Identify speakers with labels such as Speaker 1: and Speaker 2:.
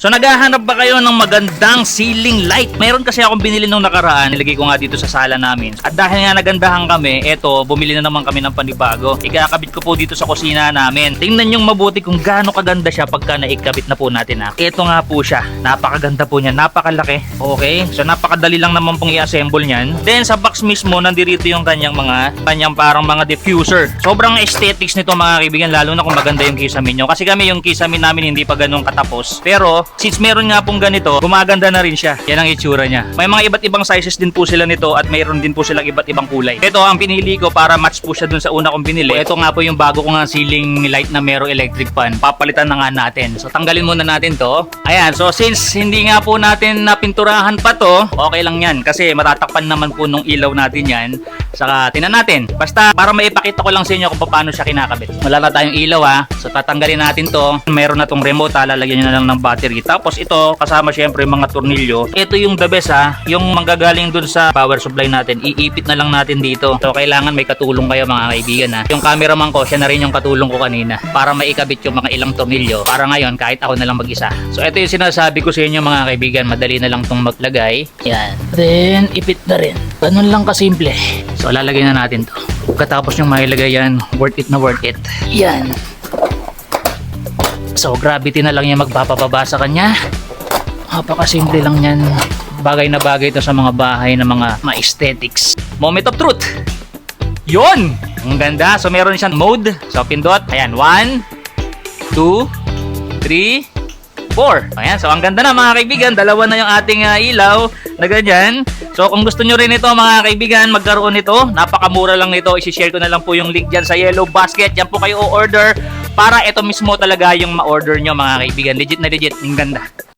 Speaker 1: So naghahanap ba kayo ng magandang ceiling light? Meron kasi akong binili nung nakaraan, nilagay ko nga dito sa sala namin. At dahil nga nagandahan kami, eto, bumili na naman kami ng panibago. Ikakabit ko po dito sa kusina namin. Tingnan yung mabuti kung gaano kaganda siya pagka naikabit na po natin ha. Eto nga po siya, napakaganda po niya, napakalaki. Okay, so napakadali lang naman pong i-assemble niyan. Then sa box mismo, nandirito yung kanyang parang mga diffuser. Sobrang aesthetics nito mga kaibigan, lalo na kung maganda yung kisame nyo. Kasi kami yung kisame namin hindi pa ganun katapos. Pero since meron nga pong ganito, gumaganda na rin siya. Yan ang itsura niya. May mga iba't ibang sizes din po sila nito at mayroon din po silang iba't ibang kulay. Ito ang pinili ko para match po siya dun sa una kong binili. Ito nga po yung bago ko nga ceiling light na merong electric fan. Papalitan na nga natin. So tanggalin muna natin to. Ayan, so since hindi nga po natin napinturahan pa to, okay lang yan kasi matatakpan naman po nung ilaw natin yan. Saka tinan natin. Basta para maipakita ko lang sa inyo kung paano siya kinakabit. Wala na tayong ilaw ha. So tatanggalin natin to. Meron na tong remote ha. Lalagyan nyo na lang ng battery. Tapos ito, kasama syempre mga tornilyo. Ito yung the best ha. Yung manggagaling dun sa power supply natin. Iipit na lang natin dito. So kailangan may katulong kayo mga kaibigan ha. Yung cameraman ko, siya na rin yung katulong ko kanina. Para maikabit yung mga ilang tornilyo. Para ngayon, kahit ako na lang mag-isa. So ito yung sinasabi ko sa inyo mga kaibigan. Madali na lang tong maglagay. Yan. Then, ipit na rin. Ganun lang kasimple. So lalagay na natin to. Pagkatapos yung mailagay yan, worth it na worth it. Yan. So gravity na lang yung magpapababa sa kanya. Napakasimple lang yan. Bagay na bagay ito sa mga bahay na mga aesthetics. Moment of truth. Yun! Ang ganda. So meron siyang mode. So pindot. Ayan. 1, 2, 3, 4. Ayan. So ang ganda na mga kaibigan. Dalawa na yung ating ilaw na ganyan. So kung gusto nyo rin ito mga kaibigan, magkaroon nito. Napakamura lang nito. Isi-share ko na lang po yung link dyan sa Yellow Basket. Yan po kayo o-order para ito mismo talaga yung ma-order nyo mga kaibigan. Legit na legit. Ang ganda.